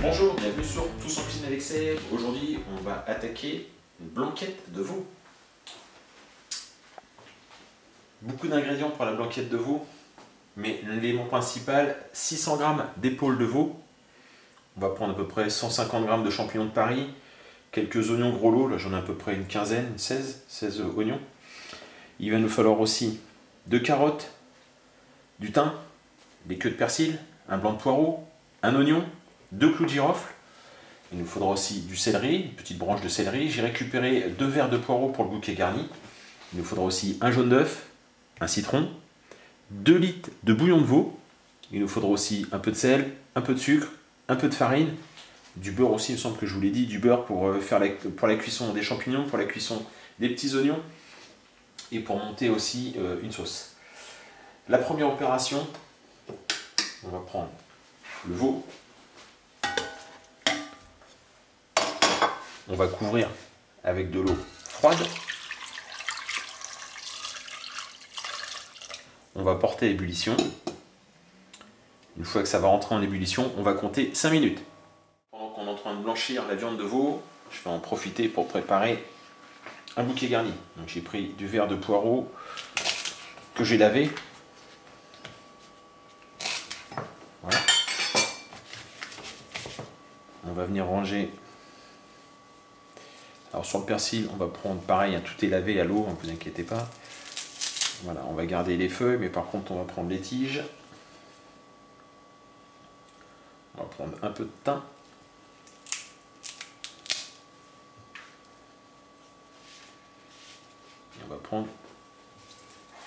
Bonjour, bienvenue sur Tous en cuisine avec Seb. Aujourd'hui, on va attaquer une blanquette de veau. Beaucoup d'ingrédients pour la blanquette de veau, mais l'élément principal, 600 g d'épaule de veau. On va prendre à peu près 150 g de champignons de Paris, quelques oignons gros lots, là j'en ai à peu près une quinzaine, 16 oignons. Il va nous falloir aussi 2 carottes, du thym, des queues de persil, un blanc de poireau, un oignon, 2 clous de girofle. Il nous faudra aussi du céleri, une petite branche de céleri. J'ai récupéré 2 verres de poireaux pour le bouquet garni. Il nous faudra aussi un jaune d'œuf, un citron, 2 litres de bouillon de veau. Il nous faudra aussi un peu de sel, un peu de sucre, un peu de farine, du beurre aussi, il me semble que je vous l'ai dit, du beurre pour la cuisson des champignons, pour la cuisson des petits oignons et pour monter aussi une sauce. La première opération, on va prendre le veau. On va couvrir avec de l'eau froide. On va porter à ébullition. Une fois que ça va rentrer en ébullition, on va compter 5 minutes. Pendant qu'on est en train de blanchir la viande de veau, je vais en profiter pour préparer un bouquet garni. Donc j'ai pris du verre de poireau que j'ai lavé. Voilà. On va venir ranger. Alors sur le persil, on va prendre pareil, hein, tout est lavé à l'eau, ne vous inquiétez pas. Voilà, on va garder les feuilles, mais par contre on va prendre les tiges. On va prendre un peu de thym. Et on va prendre,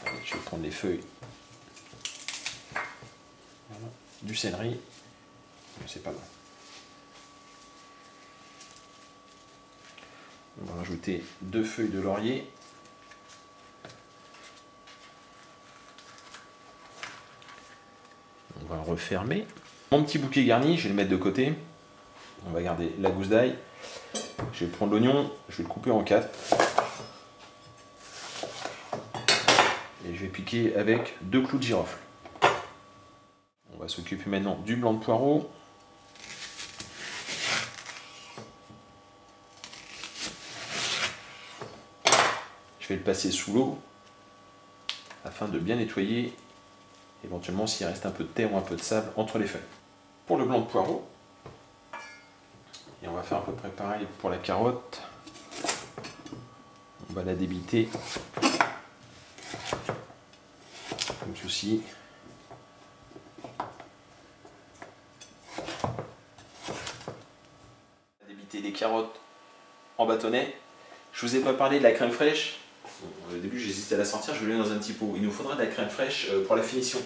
allez, je vais prendre les feuilles. Voilà, du céleri, c'est pas bon. On va rajouter 2 feuilles de laurier. On va refermer. Mon petit bouquet garni, je vais le mettre de côté. On va garder la gousse d'ail. Je vais prendre l'oignon, je vais le couper en 4. Et je vais piquer avec 2 clous de girofle. On va s'occuper maintenant du blanc de poireau. Je vais le passer sous l'eau afin de bien nettoyer, éventuellement s'il reste un peu de terre ou un peu de sable entre les feuilles. Pour le blanc de poireau, et on va faire à peu près pareil pour la carotte, on va la débiter comme ceci. Débiter les carottes en bâtonnets. Je vous ai pas parlé de la crème fraîche. Au début j'hésitais à la sortir, je voulais dans un petit pot. Il nous faudra de la crème fraîche pour la finition.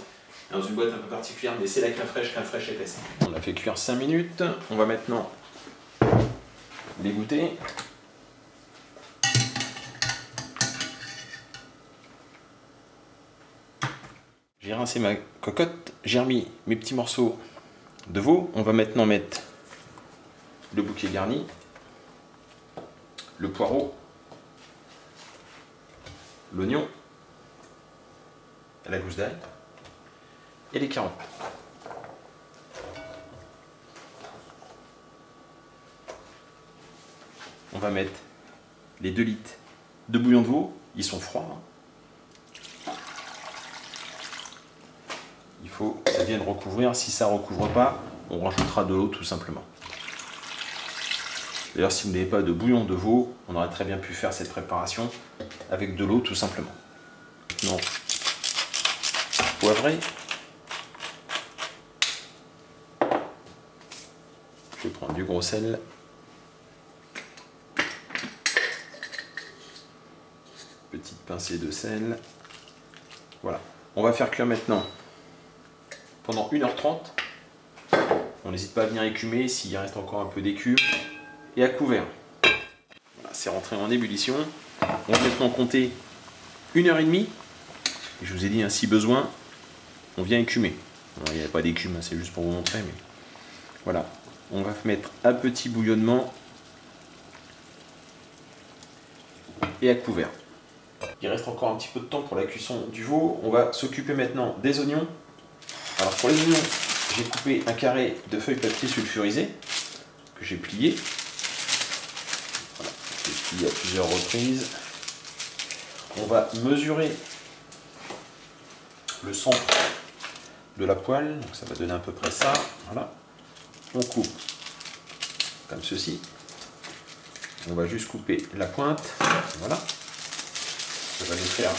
Dans une boîte un peu particulière, mais c'est la crème fraîche épaisse. On l'a fait cuire 5 minutes. On va maintenant l'égoutter. J'ai rincé ma cocotte, j'ai remis mes petits morceaux de veau. On va maintenant mettre le bouquet garni, le poireau, l'oignon, la gousse d'ail et les carottes. On va mettre les 2 litres de bouillon de veau, ils sont froids. Il faut que ça vienne recouvrir, si ça ne recouvre pas, on rajoutera de l'eau tout simplement. D'ailleurs, si vous n'avez pas de bouillon de veau, on aurait très bien pu faire cette préparation avec de l'eau tout simplement. Maintenant, poivré. Je vais prendre du gros sel. Petite pincée de sel. Voilà. On va faire cuire maintenant pendant 1h30. On n'hésite pas à venir écumer s'il reste encore un peu d'écume. Et à couvert. Voilà, c'est rentré en ébullition. On va maintenant compter 1h30. Et je vous ai dit, hein, si besoin, on vient écumer. Bon, il n'y a pas d'écume, hein, c'est juste pour vous montrer. Mais voilà, on va mettre un petit bouillonnement et à couvert. Il reste encore un petit peu de temps pour la cuisson du veau. On va s'occuper maintenant des oignons. Alors pour les oignons, j'ai coupé un carré de feuilles papier sulfurisées. que j'ai plié. Voilà, je l'ai plié à plusieurs reprises. On va mesurer le centre de la poêle, donc ça va donner à peu près ça. Voilà. On coupe comme ceci. On va juste couper la pointe. Voilà. Ça va nous faire.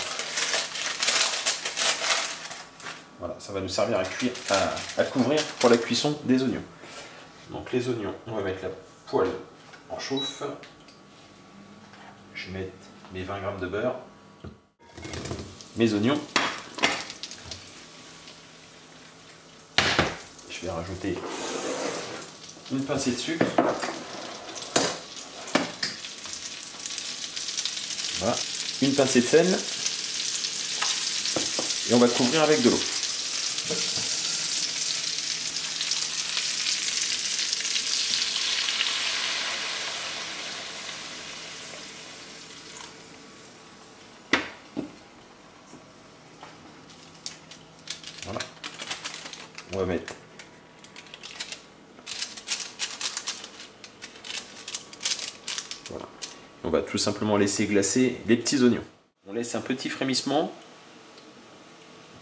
Voilà, ça va nous servir à cuire, à couvrir pour la cuisson des oignons. Donc les oignons, on va mettre la poêle en chauffe. Je vais mettre mes 20 g de beurre. Mes oignons. Je vais rajouter une pincée de sucre. Voilà, une pincée de sel. Et on va couvrir avec de l'eau. Voilà. On va mettre voilà. On va tout simplement laisser glacer les petits oignons. On laisse un petit frémissement.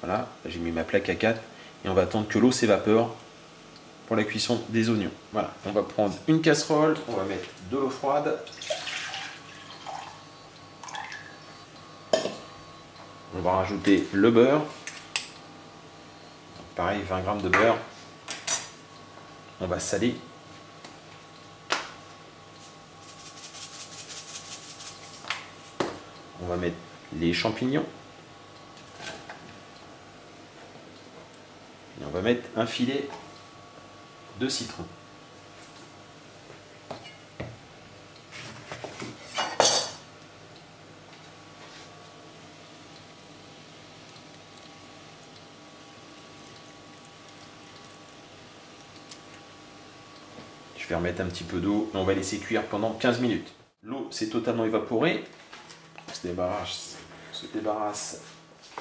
Voilà, j'ai mis ma plaque à 4 et on va attendre que l'eau s'évapore pour la cuisson des oignons. Voilà, on va prendre une casserole, on va mettre de l'eau froide. On va rajouter le beurre. Pareil, 20 g de beurre. On va saler. On va mettre les champignons. Et on va mettre un filet de citron. Je vais remettre un petit peu d'eau et on va laisser cuire pendant 15 minutes. L'eau s'est totalement évaporée. On se débarrasse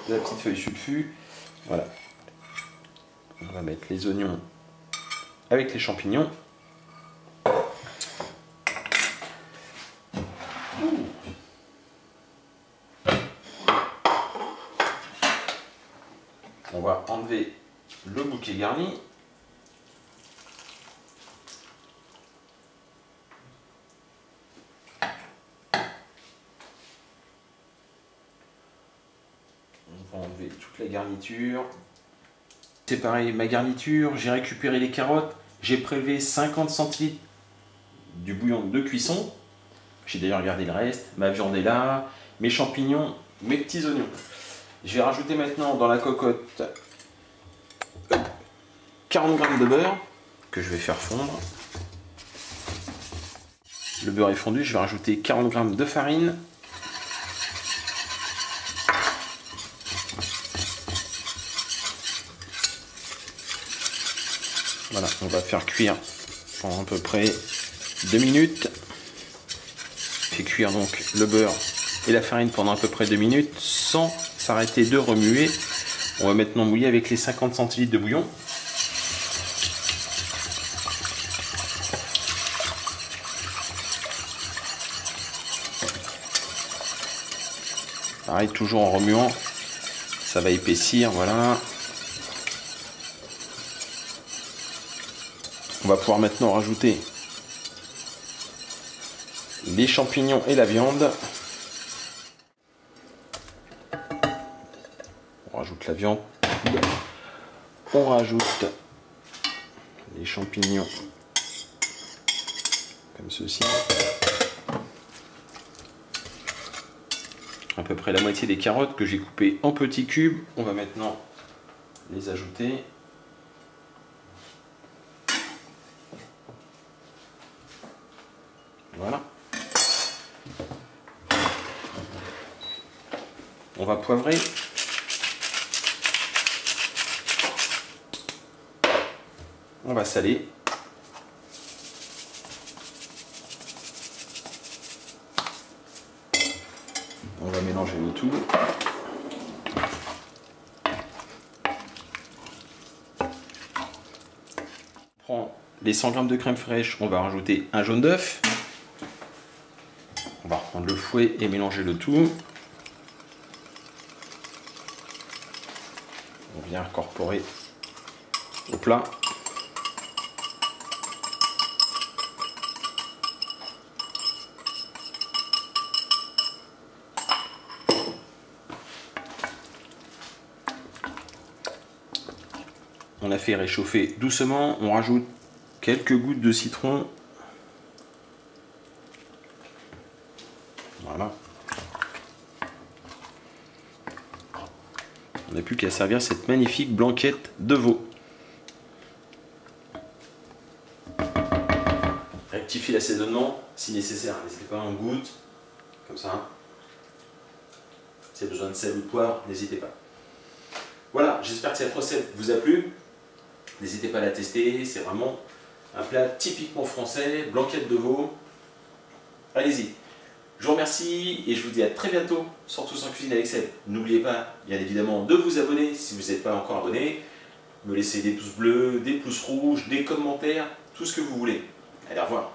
de la petite feuille sulfure. Voilà. On va mettre les oignons avec les champignons. On va enlever le bouquet garni. On va enlever toute la garniture. C'est pareil, ma garniture, j'ai récupéré les carottes, j'ai prélevé 50 centilitres du bouillon de cuisson. J'ai d'ailleurs gardé le reste, ma viande est là, mes champignons, mes petits oignons. Je vais rajouter maintenant dans la cocotte 40 g de beurre que je vais faire fondre. Le beurre est fondu, je vais rajouter 40 g de farine. Voilà, on va faire cuire pendant à peu près 2 minutes. Je fais cuire donc le beurre et la farine pendant à peu près 2 minutes sans s'arrêter de remuer. On va maintenant mouiller avec les 50 centilitres de bouillon. Pareil, toujours en remuant, ça va épaissir, voilà. On va pouvoir maintenant rajouter les champignons et la viande. On rajoute la viande. On rajoute les champignons comme ceci. À peu près la moitié des carottes que j'ai coupées en petits cubes. On va maintenant les ajouter. Voilà. On va poivrer. On va saler. On va mélanger le tout. On prend les 100 g de crème fraîche, on va rajouter un jaune d'œuf. On va reprendre le fouet et mélanger le tout. On vient incorporer au plat. On a fait réchauffer doucement, on rajoute quelques gouttes de citron. Voilà. On n'a plus qu'à servir cette magnifique blanquette de veau. Rectifiez l'assaisonnement si nécessaire, n'hésitez pas, on goûte, comme ça. Si vous avez besoin de sel ou de poivre, n'hésitez pas. Voilà, j'espère que cette recette vous a plu. N'hésitez pas à la tester, c'est vraiment un plat typiquement français, blanquette de veau. Allez-y. Je vous remercie et je vous dis à très bientôt sur Tous en Cuisine avec Seb. N'oubliez pas, bien évidemment, de vous abonner si vous n'êtes pas encore abonné. Me laisser des pouces bleus, des pouces rouges, des commentaires, tout ce que vous voulez. Allez, au revoir.